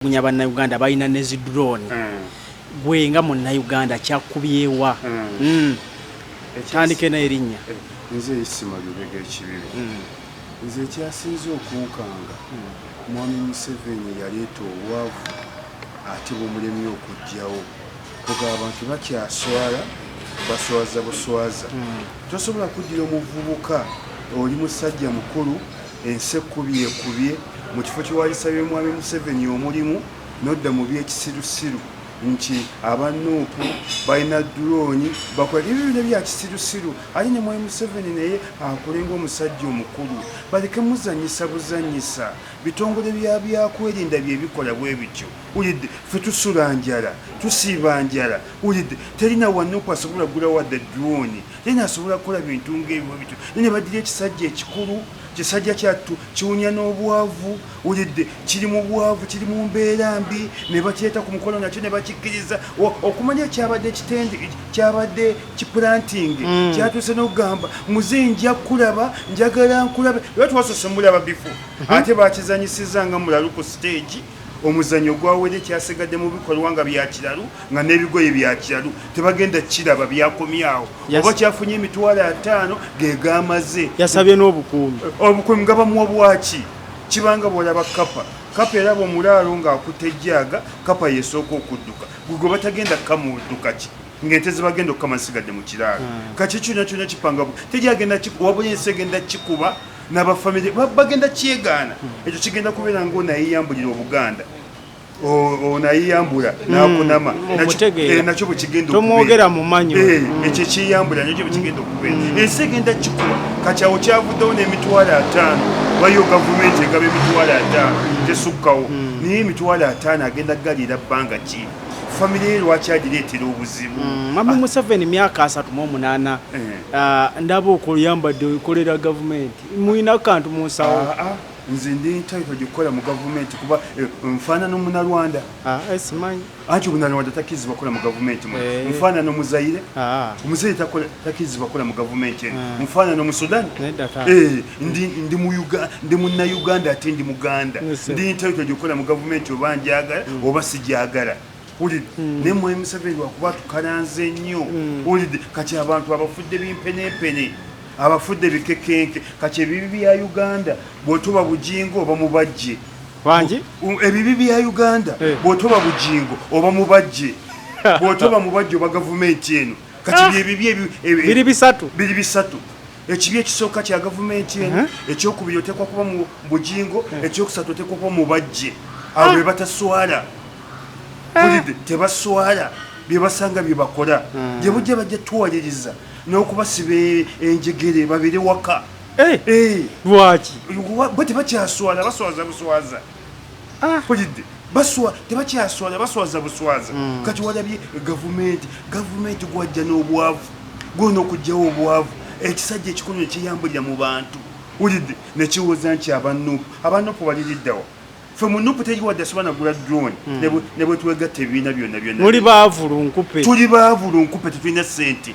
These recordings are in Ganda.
gunya banna Uganda balina ne drone gwe nga munna Uganda kyakubyewa tandike na erinnya nze isima bibega ekibibi nze kyasinze okunkanga mwami Museveni yaleeta obwavu ate bumulemye okujjawo kuga abantu bakyaswala baswaza buswaza tosobola kuddira omuvubuka oli musajja mukulu ensekubye ekubye mu kifo kyewalisabye mwami Museveni omulimu nodda mu byekisirusiru nti abanuupu balina drone bakola ebintu bya kisirusiru ali ne mwami Museveni naye akolenga omusajja omukulu baleke muzanyisa buzanyisa bitongole byakwerinda byebikola bwe bityo ulidde fe tusula njala tusiiba njala ulidde terina wanuupu asobola gula wadde drone terina asobola kukola bintu ng'ebyo bityo ne badira ekisajja ekikulu kisajja kyattu kiwunya n'obwavu ulidde kiri mu bwavu kiri mu mbeera mbi ne bakyeta ku mukono nakyo ne bakikkiriza okumanya kyabadde kitende kyabadde kiplanting kyatuuse n'okugamba muze nja kulaba njagala nkulabe era twasose mulaba bifo ate bakizanyisiza nga mulalu ku stage omuzanyo gwawere kyasigadde mu bikolwa nga byakiralu nga n'ebigoye byakiralu tebagenda kiraba byakomyawo oba kyafunye emitwalo 5 gegamaze yasabye n'obukuumi nga bamuwa bwaki kibanga bwolaba kapa eraba omulaalo ng'akutejjaaga kapa yesooka okudduka gwe batagenda kamudduka ki ng'ente zibagenda okukama zisigadde mu kiraalo kaki kyonna kyonna kipanga tegyagenda wabula ensi egenda kikuba n'abafamire bagenda kyegaana ekyo kigenda kubeera ng'onayiyambulira Obuganda onayiyambula n'akunama nakyo bwe kigenda tomwogera mu manyo ekyo kiyambula nakyo bwe kigenda okubeera ensi egenda kikuba kakyawo kyavuddewo n'emitwalo 5 waliyo gavumenti egaba emitwalo 5 tesukkawo naye emitwalo 5 agenda galira bbanga ki famire lwaki agireetera obuzibu mwami Museveni myaka 38 ndaba okuyambadde okolera gavumenti muyina kantu munsawo nze ndi ntayito gikola mu gavumenti kuba nfaanana omunalwanda simanyi anti omunalwanda takirizibwa kola mu gavumenti nfaanana omuzayire omuzayire takirizibwa kola mu gavumenti nfaanana omusudani ndi munnauganda ate ndi muganda ndi ntayito gikola mu gavumenti oba njagala oba sijagala ulidde ne mwami Museveni lwakuba tukalanze nnyo ulidde kati abantu abafudde bimpenempene abafudde bikekenke kati ebibi bya Uganda bw'otoba bujingo oba mubajje wangi ebibi bya Uganda bw'otoba bujingo oba mubajje bw'otoba mubajje oba gavumenti eno kati ebibi biri bisatu ekibi ekisooka kya gavumenti eno ekyokubiri oteekwa kuba mu bujingo ekyokusatu oteekwa kuba mubajje abo be bataswala ulidde tebaswala bye basanga bye bakola gye bujja bajja tuwaliriza n'okubasiba enjegere babiri waka lwaki bwe tebakyaswala baswaza buswaza ulidde tebakyaswala baswaza buswaza kati walabye gavumenti gwajja n'obwavu gwona okugjawo obwavu ekisajja ekikulu nekiyambulira mu bantu ulidde nekiwoza nti abanuupu baliriddawa fe munuupu tegiwadde asobola nagula drone ne bwe twegatta ebibiina byonna tuli baavulunkupe tetulina ssente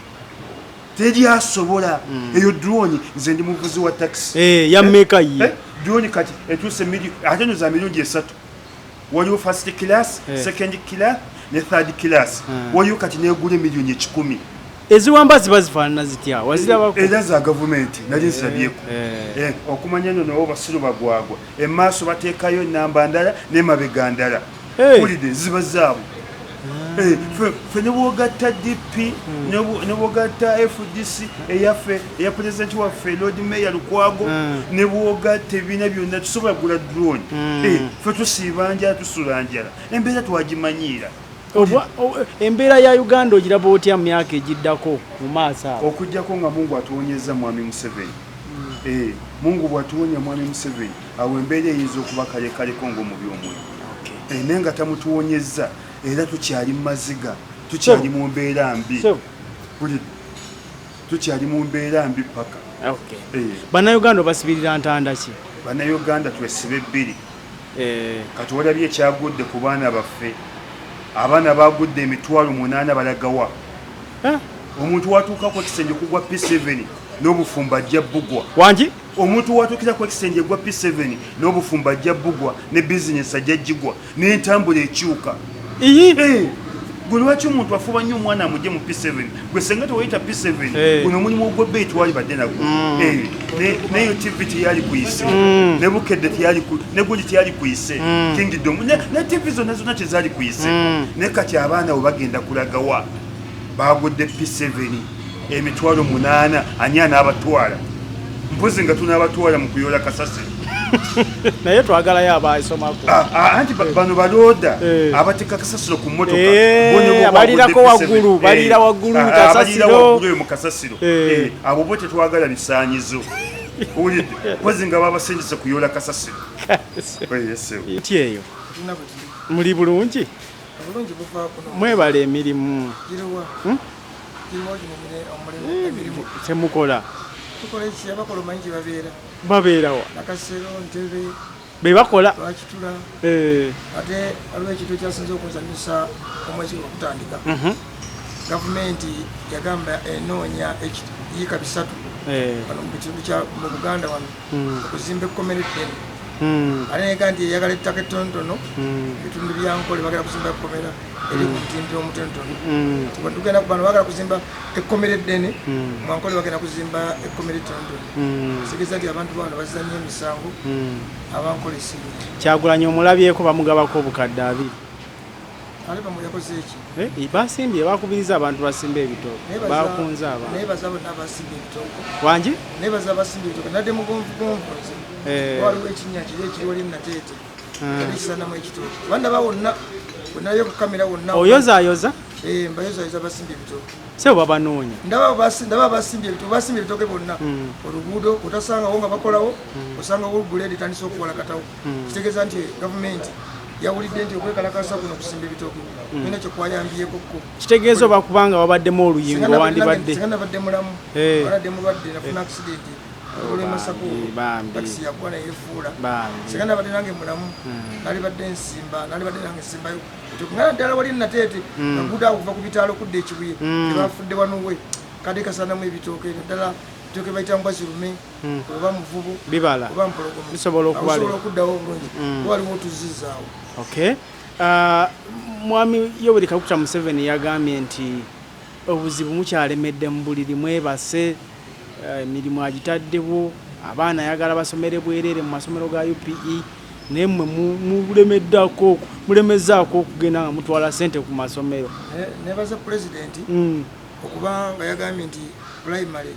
teryasobola eyo drone nze ndi muvuzi wa taxi yammeka ye drone kati etuuse ate no za mirundi 3 waliwo first class second class ne third class waliwo kati negula miliyoni 10 eziwamba ziba zifaanana zitya wazirabako era za gavumenti nali nsabyeko okumanya nno nabo basiru bagwagwa emmaaso bateekayo namba ndala n'emabega ndala ulidde ziba zaabwe fe ne bwogatta DP ne bwogatta FDC eyaffe eya pulezidenti waffe Lord Mayor Lukwago ne bwogatta ebibiina byonna tusobola kugula drone fe tusiiba njala tusula njala embeera twagimanyiira embeera ya Uganda ogiraba otya mu myaka egiddako mu maaso awo okujjako nga Mungu atuwonyeza mwami Museveni Mungu bw'atuwonya mwami Museveni awo embeera eyinza okuba kalekaleko ng'omubi omwe naye nga tamutuwonyezza era tukyali mu maziga tukyali mu mbeera mbi tukyali mu mbeera mbi paka bannayuganda obasibirira ntanda ki bannayuganda twesibe 2 kati walabye ekyagudde ku baana baffe abaana bagudde emitwalo 8 balagawa omuntu watuukako ekisenge kugwa P7 n'obufumba ajja bugwa wangi omuntu watukira ku exchange gwa P7 n'obufumba ajja bugwa ne business ajja jigwa n'entambula ekyuka gwe lwaki omuntu afuba nnyo omwana amugye mu P7 gwe senga tewayita P7 guno omulimu ogw'ebbeeyi twali badde nagwo neyo TV teyali kuyise ne bukedde ne gundi teyali kuyise kingdom ne TV zonna zonna tezaali kuyise ne kati abaana bwe bagenda kulagawa bagudde P7 emitwalo 8 ani anaabatwala mpozi nga tunaabatwala mu kuyola kasasiro naye twagalayo abaasomako anti bano balooda abateeka kasasiro ku mmotoka abalirako waggulu balira waggulu mu kasasiro abo bo tetwagala bisaanyizo mpozi nga babasengese kuyola kasasiro ti eyo muli bulungi mwebala emirimu temukola babeerawa be bakola ate waliwo ekintu ekyasinze okunzanyusa omwezi gwokutandika gavumenti yagamba enoonya ekiyiika 3 wano mu kitundu kya mu Buganda wano okuzimba ekkomera eddene ate nega nti eyagala ettaka ettonotono ebitundu byankole bagala kuzimba ekkomera eri ku mutimbiro omutonotono tugenda bano bagala kuzimba ekkomera eddene mwankole bagenda kuzimba ekkomera ettonotono kitegeeza nti abantu bano bazizannya emisango abankola esimu Kyagulanyi omulabyeko bamugabako obukadde 2 ale bamuyakoze eki basimbye bakubiriza abantu basimba ebitooke bakunze abantu naye bazabo n'abasimba ebitooke wangi naye baza basimba ebitooke nadde mugonvugonvu waliwo ekinnya kiri ekiri wali nateete ekisanamu ekitooke banda bawonna wenayo kukamera wonna oyozaayoza mbayozaayoza basimba ebitooke sebo babanoonya ndaba basimba ebitooke bonna oluguudo otasangawo nga bakolawo osangawo olugula litandisa okuwalakatawo kitegeeza nti gavumenti yawulidde nti okwekalakasa kuno kusimba ebitooke nina kyekwayambyekokko kitegeeza oba kubanga wabaddemu oluyingo wandibadde siganda badde mulamu baladde mulwadde nafuna accident olwemasako takisi yagwa neyefuula siganda badde nange mulamu nali badde nsimba nali badde nange nsimbayo ngana ddala wali nateete naguda okuva ku bitaalo okudda ekibuye tebafudde wanuwe kadde kasanamu ebitooke ddala ebitooke bayita mbwazirume oba muvubu bibala oba mpologomo bisobola okuddawo obulungi waliwo otuzizaawo mwami Yoweri Kaguta Museveni yagambye nti obuzibu mukyalemedde mu buliri mwebase emirimu agitaddewo abaana yagala basomere bwereere mu masomero ga UPE naye mmwe mulemezaako okugenda nga mutwala ssente ku masomero nebaza pulezidenti okuba nga yagambye nti primary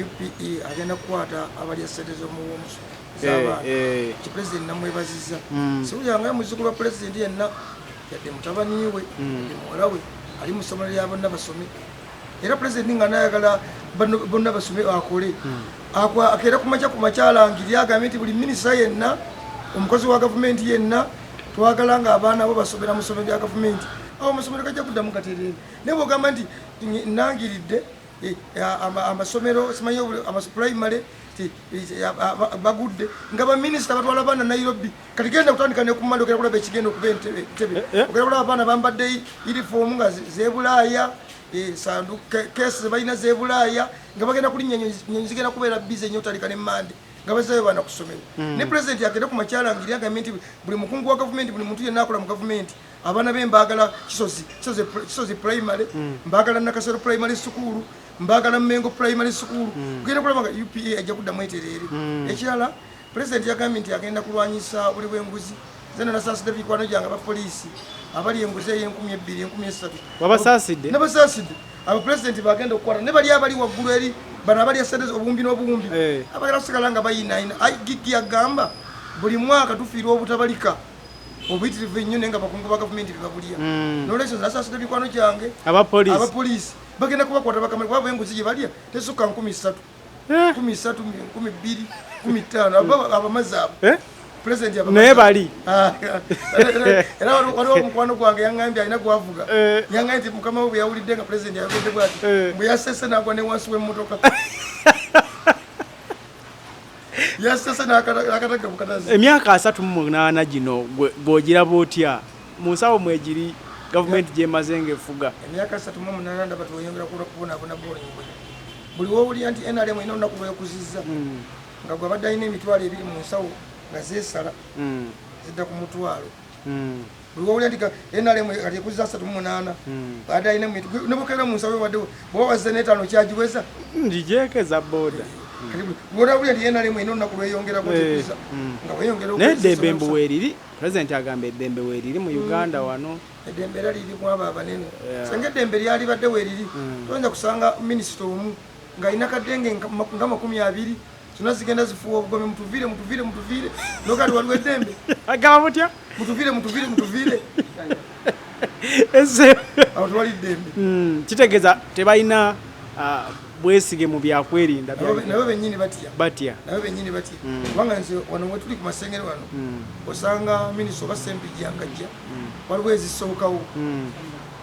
UPE agenda kukwata abalya ssente z'omuwumuso z'abaana kipulezidenti namwebaziza sibulyanga muzzukulu wa pulezidenti yenna yadde mutabaniwe yadde muwala we ali mu ssomero lya bonna basome era pulezidenti nga nayagala bonna basome akole akeera ku makyalangiri agambye nti buli minisita yenna omukozi wa gavumenti yenna twagala nga abaana bo basomera mu ssomero lya gavumenti awo amasomero gajja kuddamu gaterere naye bwogamba nti nangiridde amasomero simanyi primary bagudde nga baminisita batwala abaana Nairobi kati genda kutandika nekumanda okera kulaba ekigenda okuba entebe okera kulaba abaana bambadde uniform nga zebulaaya sandu kesi balina zebulaaya nga bagenda kulinnya nyonyi zigenda kubeera bize nnyo otalika ne mande nga bazayo baana kusomero ne pulezidenti agenda ku makyalangiri agambye nti buli mukungu wa gavumenti buli muntu yenna akola mu gavumenti abaana be mbaagala kisozi primary mbaagala nakasero primary school mbagala Mengo primary school kugenda kulaba nga UPA ajja kuddamu eterere ekirala pulezidenti yagambye nti agenda kulwanyisa buli bw'enguzi zena nasaasidde bikwano gyange abapoliisi abali enguzi ey' 2000 wabasaasidde nabasaasidde abapulezidenti bagenda okukwata ne bali abali waggulu eri bano abalya ssente obuwumbi n'obuwumbi abagala kusigala nga bayinaayina gigi yagamba buli mwaka tufiirwa obutabalika obuyitirivu ennyo naye nga bakungu ba gavumenti bebabulya nolwekyo nasaasidde bikwano gyange abapoliisi bagenda kubakwata bakamala kuba enguzi gye balya tesukka 13 13 12 15 abamazi abo pulezidenti naye bali era waliwo omukwano gwange yaŋŋambye alina gwavuga yaŋŋambye nti mukama we bwe yawulidde nga pulezidenti yagende bwati bwe yasese n'agwa ne wansi w'emmotoka yasese n'akataga bukatazi emyaka 38 gino gw'ogiraba otya mu nsawo mwegiri gavumenti gyemaze ng'efuga emyaka 38 ndaba tweyongera kubonaabona bwolingwe buli wowulira nti NRM ina olunaku lwekuzizza nga gwe abadde alina emitwalo 2 mu nsawo nga zeesala zidda ku mutwalo buli wowulira nti NRM kati ekuzizza 38 abadde alina ne bukera mu nsawo wadde bwoba wazze n'etaano kyagiweza ndigekeza boda bwolabulira nti NRM ina olunaku lweyongerako tekuzza nga weyongera n'eddembe mbu weeriri pulezidenti agamba eddembe weeriri mu Uganda wano eddembe era liri mu abo abanene senga eddembe lyali badde weeriri toyinza kusanga minisita omu ng'alina kadenge nga 20 zonna zigenda zifuwa obugome mutuviire nokati waliwo eddembe agamba mutya mutuviire awo tewali ddembe kitegeeza tebalina bwesige mu byakwerinda nabo bennyini batya kubanga nze wano we tuli ku masengere wano osanga minisita oba sempiji yangajja waliwo ezisookawo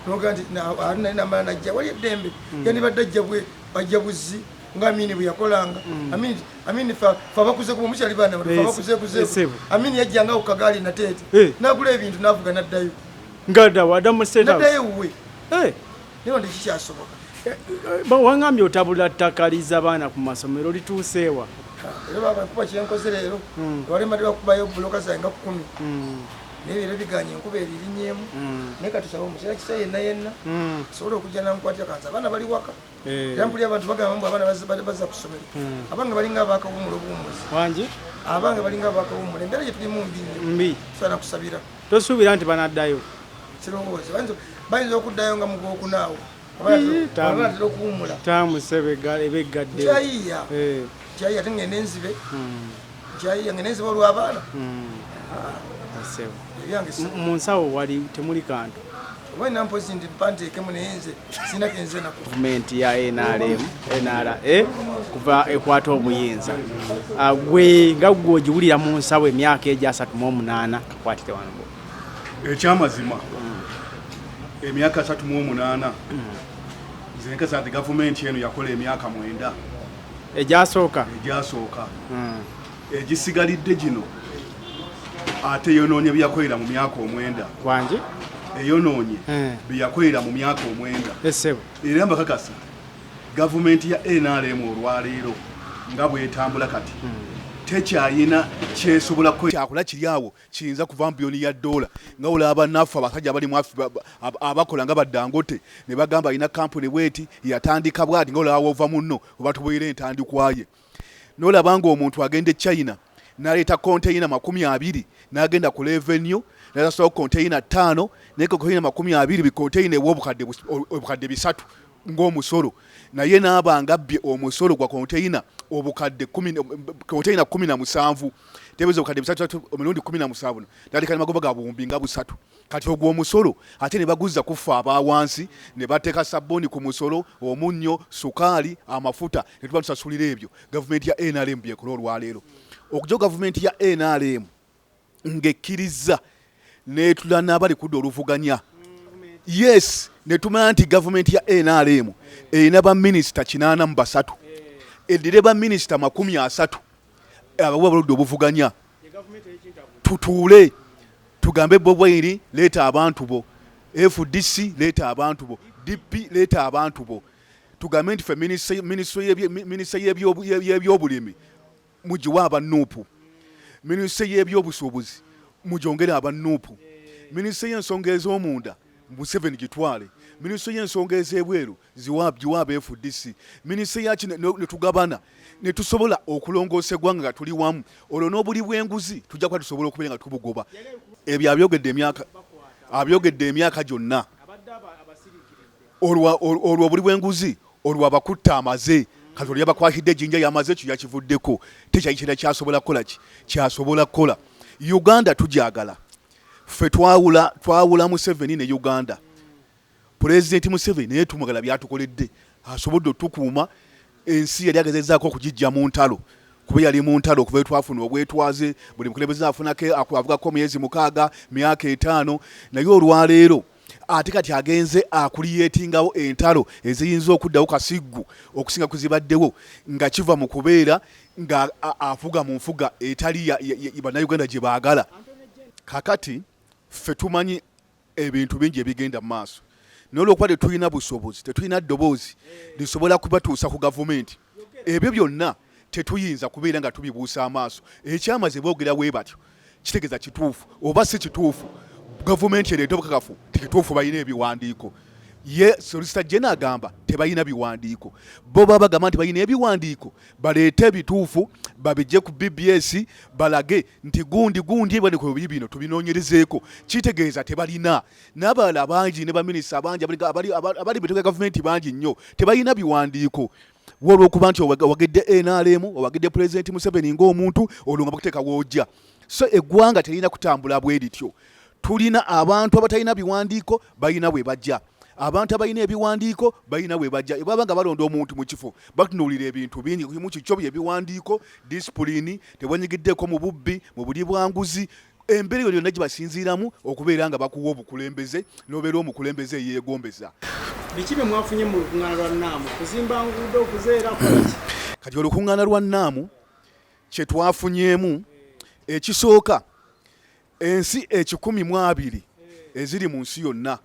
noga nti nali namala najja wali eddembe yandibadde bajja buzzi nga Amini bwe yakolanga Amini fa bakuze ku mukyali baana bakuze Amini yajjanga ku kagaali nateete nagula ebintu navuga naddayo ngada wadamu state house naddayo we niyo ndi kikyasoboka wangambye otabula ttakaliza baana ku masomero lituuseewa era baba kuba kyenkoze leero walemaddewa kubayo buloka zange 10 nebiro biganye enkuba eririnyeemu naye katusaba omukyala kisa yenna sobola okujja namukwatira kanza abaana bali waka era mpulira abantu bagamba mbu abaana baza ku ssomero abange balinga abaakawumula obuwummuzi wangi abange balinga abaakawumula embeera gye tulimu mbi tusaana kusabira tosuubira nti banaddayo sirowooza bayinza okuddayo nga mugwokunaawo abaatera okuwumula tamusebeggadde kyayiya ate ngende enzibe kyayiya ngende enzibe olw'abaana mu nsawo wali temuli kantu wena mpozi ndi mpanteekemu naye nze sina kenze nako gavumenti ya NRA kuva ekwata obuyinza gwe nga gwe ogiwulira mu nsawo emyaka egya 38 kakwatire wano ekyamazima emyaka 38 zenkasa nti gavumenti eno yakola emyaka 9 egyasooka egisigalidde gino ate yonoonye byakolera mu myaka 9 wangi eyonoonye byakolera mu myaka 9 era mbakakasa gavumenti ya NRM olwaleero nga bwetambula kati tekyayina kyesobola kyakola kiri awo kiyinza kuva mbiyoni ya $, nga olaba naffe abasajja bali mu abakola nga baddangote ne bagamba alina kampuni bweti yatandika bwati nga olaba wova munno oba tubeera entandikwaye n'olaba ng'omuntu agenda e China naleeta konteyina 20 n'agenda ku revenue n'asasawo konteyina 5 naye konteyina 20 bikonteyina obukadde 3 ng'omusolo naye n'abanga abbye omusolo gwa konteyina obukadde 17 tebeeza obukadde 3 emirundi 17 n'aleka ne magoba ga buwumbi nga 3 kati ogwo omusolo ate ne baguzza kufa abawansi ne bateeka sabbooni ku musolo omunnyo sukaali amafuta ne tuba tusasulira ebyo gavumenti ya NRM byekola olwaleero okujja gavumenti ya NRM ng'ekkiriza n'etula n'abali kudda oluvuganya yes netumanya nti gavumenti ya NRM erina baminisita 83 eddire baminisita 30 abawa baludde obuvuganya tutuule tugambe bobwairi leeta abantu bo FDC leeta abantu bo DP leeta abantu bo tugambe nti fe minisitule y'ebyobulimi mugiwa abanuupu minisitule y'ebyobusuubuzi mujongere abanuupu minisitule y'ensonga ez'omunda Museveni gitwale minisitule y'ensonga ez'ebweru giwa FDC minisitule yaki netugabana netusobola okulongoosa eggwanga nga tuli wamu olwo n'obuli bw'enguzi tujja kuba tusobola okubeera nga tubugoba ebyo abyogedde emyaka gyonna olwo obuli bw'enguzi olwo abakutta amaze kati oli abakwatidde ejjinja yamaze ekyo yakivuddeko tekyayitera kyasobola kukola kyasobola kukola Uganda tujagala ffe twawula Museveni ne Uganda Pulezidenti Museveni naye tumwagala byatukoledde asobodde otukuuma ensi yali agezezaako okugijja mu ntalo kuba yali mu ntalo okuva twafuna obwetwaze buli mukulembeze avugako myezi 6 myaka 5 naye olwaleero ate kati agenze akuliyetingawo entalo eziyinza okuddawo kasiggu okusinga kuzibaddewo nga kiva mu kubeera nga afuga mu nfuga etali bannayuganda gye baagala kakati ffe tumanyi ebintu bingi ebigenda mu maaso n'olwokuba tetulina busobozi tetulina ddoboozi lisobola kubatuusa ku gavumenti ebyo byonna tetuyinza kubeera nga tubibuusa amaaso ekyamaze boogera bwe batyo kitegeeza kituufu oba si kituufu gavumenti ereeta obukakafu tikituufu balina ebiwandiiko ye solicitor general agamba tebalina biwandiiko bo baba bagamba nti balina ebiwandiiko baleete ebituufu babijje ku BBS balage nti gundi ebiwandiiko bino tubinoonyerezeeko kitegeeza tebalina n'abalala bangi ne baminisita bangi abali betooka gavumenti bangi nnyo tebalina biwandiiko olw'okuba nti owagedde NRM owagedde Pulezidenti Museveni ng'omuntu olwo nga bakuteeka w'ojja so eggwanga terina kutambula bwe lityo tulina abantu abatalina biwandiiko balina bwe bajja abantu abalina ebiwandiiko balina bwe bajja baba nga balonda omuntu mu kifo batunuulira ebintu bingi mu kikyo ebiwandiiko disipulini tebwanyigiddeko mu bubbi mu buli bwanguzi embeera eyo yonna gye basinziiramu okubeera nga bakuwa obukulembeze n'obeera omukulembeze eyeegombeza. Biki bye mwafunye mu lukuŋŋaana lwa Nnaamu kuzimba nguudo okuzeera kulaki kati olukuŋŋaana lwa Nnaamu kye twafunyeemu ekisooka ensi 120 eziri mu nsi yonna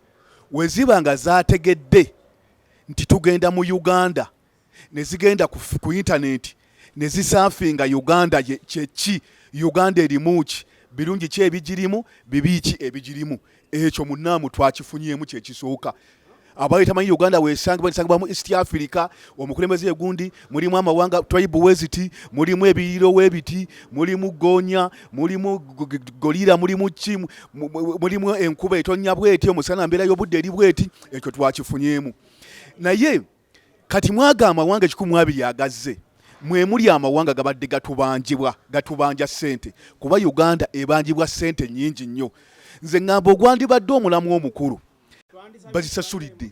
we ziba nga zaategedde nti tugenda mu Uganda ne zigenda ku intaneti ne zisaafinga Uganda kyeki Uganda erimu ki birungi ki ebigirimu bibi ki ebigirimu ekyo mu Nnaamu twakifunyeemu kyekisooka abaali tamanyi Uganda weesanga mu East Africa omukulembeze egundi mulimu amawanga tribe weziti mulimu ebiyiro webiti mulimu gonya mulimu golira mulimu ki mulimu enkuba etonya bweti omusana mbeera y'obudde eri bweti ekyo twakifunyeemu naye kati mwaga amawanga 12 agazze mwe muli amawanga gabadde gatubanja ssente kuba Uganda ebanjibwa ssente nnyingi nnyo nze ngamba ogwandibadde omulamu omukulu bazisasulidde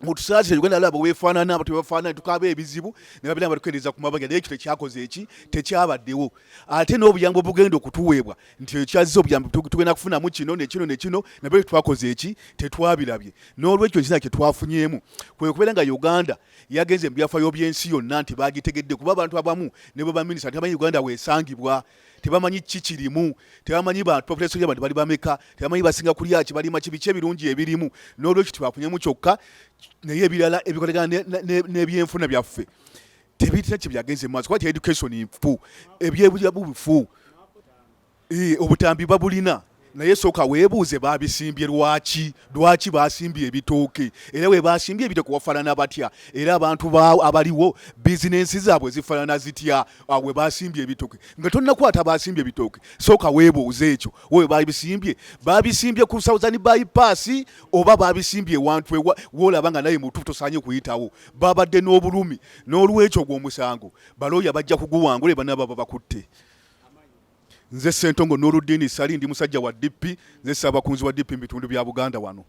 mutusaasire Uganda laba weefaanana abantu bebafaanana tukaba ebizibu ne babira batukendeeza ku mabanga naye ekyo tekyakoze tekyabaddewo ate n'obuyambi obugenda okutuweebwa nti ekyazze obuyambi tugenda kufunamu kino nekino nabyo twakoze tetwabirabye n'olwekyo ekina kye twafunyeemu kwe kubeera nga Uganda yagenze mu byafaayo by'ensi yonna nti bagitegedde kuba abantu abamu ne bo baminisita tebamanyi Uganda weesangibwa tebamanyi kikirimu tebamanyi bantu population y'abantu bali bameka tebamanyi basinga kulya ki balima kibiki ebirungi ebirimu n'olwekyo twafunyeemu kyokka naye ebirala ebikolagana n'ebyenfuna byaffe tebirina kye byagenze mu maaso kuba ti education nfu ebyebulamu bifu obutambi babulina naye sooka weebuuze babisimbye lwaki basimbye ebitooke era we basimbye ebitooke wafaanana batya era abantu abaliwo bizinensi zaabwe zifaanana zitya we basimbye ebitooke nga tonnakwata basimbye ebitooke sooka weebuuze ekyo we babisimbye ku Southern bypass oba babisimbye ewantu woolaba nga naye mutuufu tosaanye kuyitawo babadde n'obulumi n'olwekyo gw'omusango balooya bajja kuguwangula bana baba bakutte. Nze Ssentongo Nuruddin Sali ndi musajja wa DP nze Ssaabakunzi wa DP mu bitundu bya Buganda wano.